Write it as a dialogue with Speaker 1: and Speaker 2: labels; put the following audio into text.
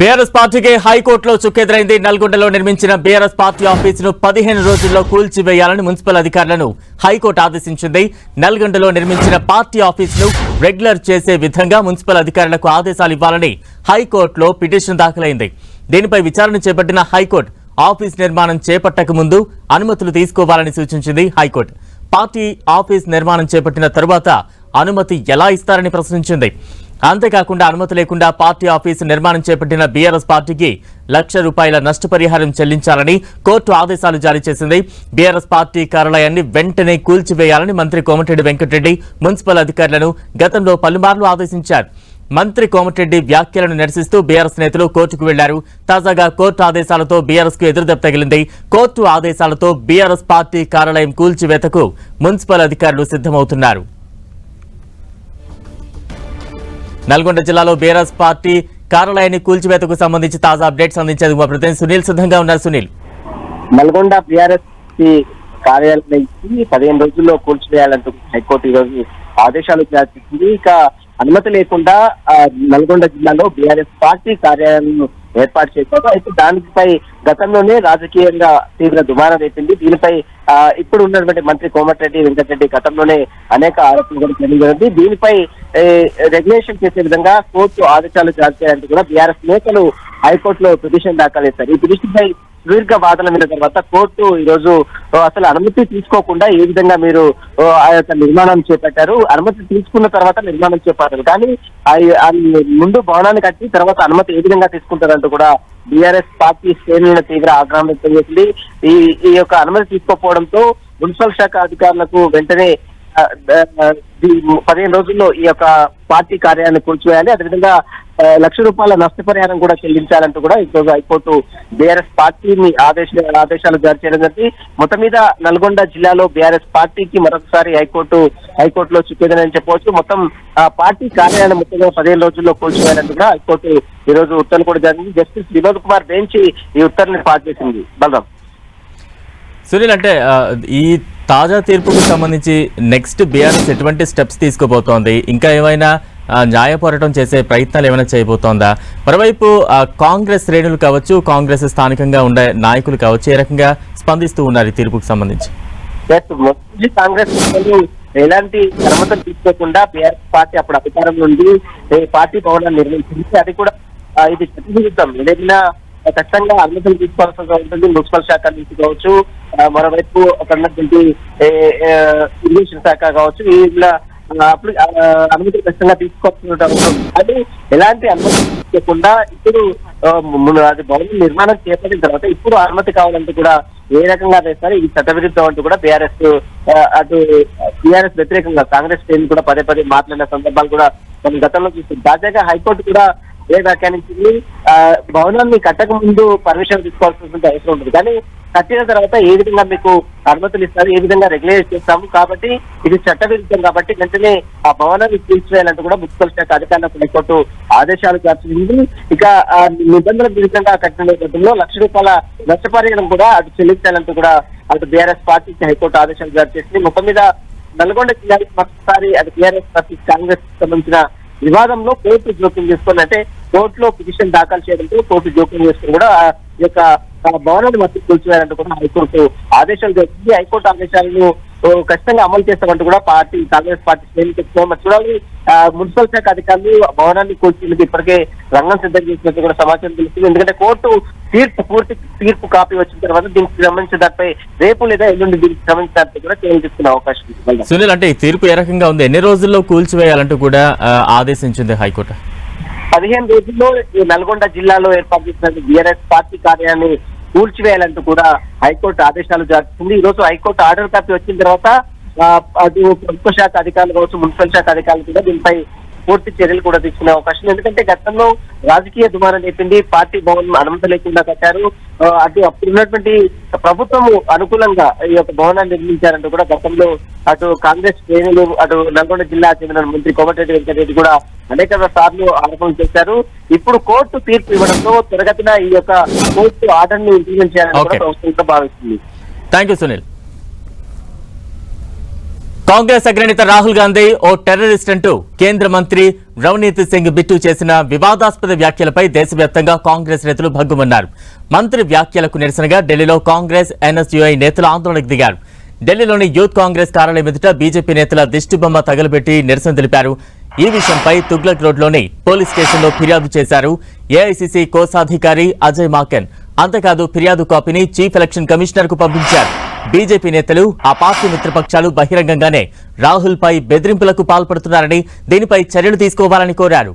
Speaker 1: BRS పార్టీకి హైకోర్టులో చుక్కెదురైంది. నల్గొండలో నిర్మించిన బీఆర్ఎస్ పార్టీ ఆఫీసును 15 రోజుల్లో కూల్చివేయాలని మున్సిపల్ అధికారులను హైకోర్టు ఆదేశించింది. నల్గొండలో నిర్మించిన పార్టీ ఆఫీసును రెగ్యులర్ చేసే విధంగా మున్సిపల్ అధికారులకు ఆదేశాలు ఇవ్వాలని హైకోర్టులో పిటిషన్ దాఖలైంది. దీనిపై విచారణ చేపట్టిన హైకోర్టు ఆఫీస్ నిర్మాణం చేపట్టక ముందు అనుమతులు తీసుకోవాలని సూచించింది. హైకోర్టు పార్టీ ఆఫీస్ నిర్మాణం చేపట్టిన తరువాత అనుమతి ఎలా ఇస్తారని ప్రశ్నించింది. అంతేకాకుండా అనుమతి లేకుండా పార్టీ ఆఫీసు నిర్మాణం చేపట్టిన బీఆర్ఎస్ పార్టీకి ₹1,00,000 నష్టపరిహారం చెల్లించాలని కోర్టు ఆదేశాలు జారీ చేసింది. బీఆర్ఎస్ పార్టీ కార్యాలయాన్ని వెంటనే కూల్చివేయాలని మంత్రి కోమటిరెడ్డి వెంకటరెడ్డి మున్సిపల్ అధికారులను గతంలో పలుమార్లు ఆదేశించారు. మంత్రి కోమటిరెడ్డి వ్యాఖ్యలను నిరసిస్తూ బీఆర్ఎస్ నేతలు కోర్టుకు వెళ్లారు. తాజాగా కోర్టు ఆదేశాలతో బీఆర్ఎస్ కు ఎదురుదెబ్బ తగిలింది. కోర్టు ఆదేశాలతో బీఆర్ఎస్ పార్టీ కార్యాలయం కూల్చివేతకు మున్సిపల్ అధికారులు సిద్ధమవుతున్నారు. నల్గొండ జిల్లాలో బీఆర్ఎస్ పార్టీ కార్యాలయాన్ని కూల్చివేతకు సంబంధించి తాజా అప్డేట్స్ అందించేందుకు మా ప్రతినిధి సునీల్ సిద్ధంగా ఉన్నారు. సునీల్,
Speaker 2: నల్గొండ బీఆర్ఎస్ కార్యాలయం 15 రోజుల్లో కూల్చివేయాలంటూ హైకోర్టు ఈరోజు ఆదేశాలు జారీ చేసింది. ఇక అనుమతి లేకుండా నల్గొండ జిల్లాలో బీఆర్ఎస్ పార్టీ కార్యాలయం ఏర్పాటు చేశారు. అయితే దానిపై గతంలోనే రాజకీయంగా తీవ్ర దుమారం రేపింది. దీనిపై ఇప్పుడు ఉన్నటువంటి మంత్రి కోమటిరెడ్డి వెంకటరెడ్డి గతంలోనే అనేక ఆరోపణలు కూడా జరిగింది. దీనిపై రెగ్యులేషన్ చేసే విధంగా కోర్టు ఆదేశాలు జారీ చేయాలంటూ కూడా బీఆర్ఎస్ నేతలు హైకోర్టులో పిటిషన్ దాఖలు చేశారు. ఈ పిటిషన్ పై సుదీర్ఘ వాదన విన్న తర్వాత కోర్టు ఈ రోజు అసలు అనుమతి తీసుకోకుండా ఏ విధంగా మీరు ఆ యొక్క నిర్మాణం చేపట్టారు, అనుమతి తీసుకున్న తర్వాత నిర్మాణం చేపట్టారు, కానీ ముందు భవనాన్ని కట్టి తర్వాత అనుమతి ఏ విధంగా తీసుకుంటారంటూ కూడా బీఆర్ఎస్ పార్టీ శ్రేణులను తీవ్ర ఆగ్రహం వ్యక్తం చేసింది. ఈ యొక్క అనుమతి తీసుకోకపోవడంతో మున్సిపల్ శాఖ అధికారులకు వెంటనే 15 రోజుల్లో ఈ యొక్క పార్టీ కార్యాలయాన్ని కూల్చివేయాలి, అదేవిధంగా ₹1,00,000 నష్టపరిహారం కూడా చెల్లించాలంటూ కూడా ఈరోజు హైకోర్టు బీఆర్ఎస్ పార్టీని ఆదేశాలు జారీ చేయడం జరిగింది. మొత్తం మీద నల్గొండ జిల్లాలో బీఆర్ఎస్ పార్టీకి మరొకసారి హైకోర్టులో చిక్కేదని చెప్పవచ్చు. మొత్తం పార్టీ కార్యాలయాన్ని మొత్తంగా 15 రోజుల్లో కూల్చివేయాలంటూ కూడా హైకోర్టు ఈ రోజు ఉత్తర్వులు కూడా జరిగింది. జస్టిస్ వినోద్ కుమార్ బెంచ్ ఈ ఉత్తర్వుని పాస్ చేసింది. బలరాం,
Speaker 1: సునీల్, అంటే ఈ తాజా తీర్పుకు సంబంధించి నెక్స్ట్ బీఆర్ఎస్ ఎటువంటి స్టెప్స్ తీసుకోబోతోంది? ఇంకా ఏమైనా న్యాయ పోరాటం చేసే ప్రయత్నాలు ఏమైనా చేయబోతోందా? మరోవైపు కాంగ్రెస్ శ్రేణులు కావచ్చు, కాంగ్రెస్ స్థానికంగా ఉండే నాయకులు కావచ్చు, ఏ రకంగా స్పందిస్తూ ఉన్నారు ఈ తీర్పుకు సంబంధించి?
Speaker 2: కాంగ్రెస్ ఎలాంటి అనుమతులు తీసుకోకుండా బీఆర్ఎస్ పార్టీ అప్పుడు అధికారం నుండి పార్టీ భవనాన్ని నిర్మించింది. అది కూడా ఇది చట్టవిరుద్ధం. ఏదైనా ఖచ్చితంగా అనుమతులు తీసుకోవాల్సి ఉంటుంది. మున్సిపల్ శాఖ నుంచి కావచ్చు, మరోవైపు అక్కడ ఉన్నటువంటి ఇరిగేషన్ శాఖ కావచ్చు, ఇలా అనుమతులు ఖచ్చితంగా తీసుకోవాల్సిన అవసరం. అది ఎలాంటి అనుమతి తీసుకోకుండా ఇప్పుడు అది భవనం నిర్మాణం చేపట్టిన తర్వాత ఇప్పుడు అనుమతి కావాలంటూ కూడా ఏ రకంగా చేస్తారు, ఇది చట్టవిరుద్ధం అంటూ కూడా బీఆర్ఎస్ వ్యతిరేకంగా కాంగ్రెస్ శ్రేణులు కూడా పదే మాట్లాడిన సందర్భాలు కూడా మనం గతంలో చూస్తుంది. తాజాగా హైకోర్టు కూడా వ్యాఖ్యానించింది. భవనాన్ని కట్టక ముందు పర్మిషన్ తీసుకోవాల్సిన అవసరం ఉంటుంది, కానీ కట్టిన తర్వాత ఏ విధంగా మీకు అనుమతులు ఇస్తారు, ఏ విధంగా రెగ్యులేట్ చేస్తాము, కాబట్టి ఇది చట్టవిరుద్ధం కాబట్టి వెంటనే ఆ భవనాన్ని తీర్చివేయాలంటూ కూడా మున్సిపల్ శాఖ అధికారులకు హైకోర్టు ఆదేశాలు జారీ చేసింది. ఇక నిబంధనల విరుద్ధంగా కట్టిన నేపథ్యంలో ₹1,00,000 నష్టపరిహారం కూడా అది చెల్లించాలంటూ కూడా అటు బీఆర్ఎస్ పార్టీకి హైకోర్టు ఆదేశాలు జారీ చేసింది. మొత్తం మీద నల్గొండ జిల్లాలో మరోసారి అది బీఆర్ఎస్ పార్టీ కాంగ్రెస్ సంబంధించిన వివాదంలో కోర్టు జోక్యం చేసుకుని, అంటే కోర్టులో పిటిషన్ దాఖలు చేయడంతో కోర్టు జోక్యం చేసుకుని కూడా ఈ యొక్క భవనాన్ని మధ్య కూల్చివేయాలంటూ కూడా హైకోర్టు ఆదేశాలు చేసింది. హైకోర్టు ఆదేశాలను ఖచ్చితంగా అమలు చేస్తామంటూ కూడా కాంగ్రెస్ పార్టీ శ్రేణులు చూడాలి. మున్సిపల్ శాఖ అధికారులు భవనాన్ని కూల్చేందుకు ఇప్పటికే రంగం సిద్ధం చేసినట్టు కూడా సమాచారం తెలుస్తుంది. ఎందుకంటే కోర్టు పూర్తి తీర్పు కాపీ వచ్చిన తర్వాత దీనికి సంబంధించిన దానిపై రేపు లేదా ఎల్లుండి దీనికి సంబంధించిన దానిపై కూడా చర్యలు తీసుకునే అవకాశం ఉంది.
Speaker 1: సునీల్, అంటే ఈ తీర్పు ఏ రకంగా ఉంది? ఎన్ని రోజుల్లో కూల్చివేయాలంటూ కూడా ఆదేశించింది హైకోర్టు?
Speaker 2: 15 రోజుల్లో ఈ నల్గొండ జిల్లాలో ఏర్పాటు చేసిన బీఆర్ఎస్ పార్టీ కార్యాలయాన్ని కూల్చివేయాలంటూ కూడా హైకోర్టు ఆదేశాలు జారీ చేసింది. ఈ రోజు హైకోర్టు ఆర్డర్ కాపీ వచ్చిన తర్వాత అది ప్రభుత్వ శాఖ అధికారులు కావచ్చు, మున్సిపల్ శాఖ అధికారులు కూడా దీనిపై పూర్తి చర్యలు కూడా తీసుకునే అవకాశం. ఎందుకంటే గతంలో రాజకీయ దుమారం చెప్పింది, పార్టీ భవనం అనుమతి లేకుండా కట్టారు, అప్పుడు ఉన్నటువంటి ప్రభుత్వము అనుకూలంగా ఈ యొక్క భవనాన్ని నిర్మించారంటూ కూడా గతంలో అటు కాంగ్రెస్ శ్రేణులు, అటు నల్గొండ జిల్లా చెందిన మంత్రి కోమటిరెడ్డి వెంకటరెడ్డి కూడా అనేక సార్లు ఆరోపణలు చేశారు. ఇప్పుడు కోర్టు తీర్పు ఇవ్వడంతో త్వరగతిన ఈ యొక్క కోర్టు ఆర్డర్ ని ఇంప్లిమెంట్ చేయాలని కూడా ప్రభుత్వం భావిస్తుంది.
Speaker 1: Thank you Sunil. కాంగ్రెస్ అగ్రనేత రాహుల్ గాంధీ ఓ టెర్రరిస్ట్ అంటూ కేంద్ర మంత్రి రవనీత్ సింగ్ బిట్టు చేసిన వివాదాస్పద వ్యాఖ్యలపై దేశవ్యాప్తంగా కాంగ్రెస్ నేతలు భగ్గుమన్నారు. మంత్రి వ్యాఖ్యలకు నిరసనగా ఢిల్లీలో కాంగ్రెస్ ఎన్ఎస్యుఐ నేతలు ఆందోళనకు దిగారు. ఢిల్లీలోని యూత్ కాంగ్రెస్ కార్యాలయం ఎదుట బీజేపీ నేతల దిష్టిబొమ్మ తగలబెట్టి నిరసన తెలిపారు. ఈ విషయంపై తుగ్లక్ రోడ్లోని పోలీస్ స్టేషన్లో ఫిర్యాదు చేశారు ఏఐసీసీ కోశాధికారి అజయ్ మాకెన్. అంతేకాదు ఫిర్యాదు కాపీని చీఫ్ ఎలక్షన్ కమిషనర్ కు పంపించారు. బీజేపీ నేతలు ఆ పార్టీ మిత్రపక్షాలు బహిరంగంగానే రాహుల్ పై బెదిరింపులకు పాల్పడుతున్నారని, దీనిపై చర్యలు తీసుకోవాలని కోరారు.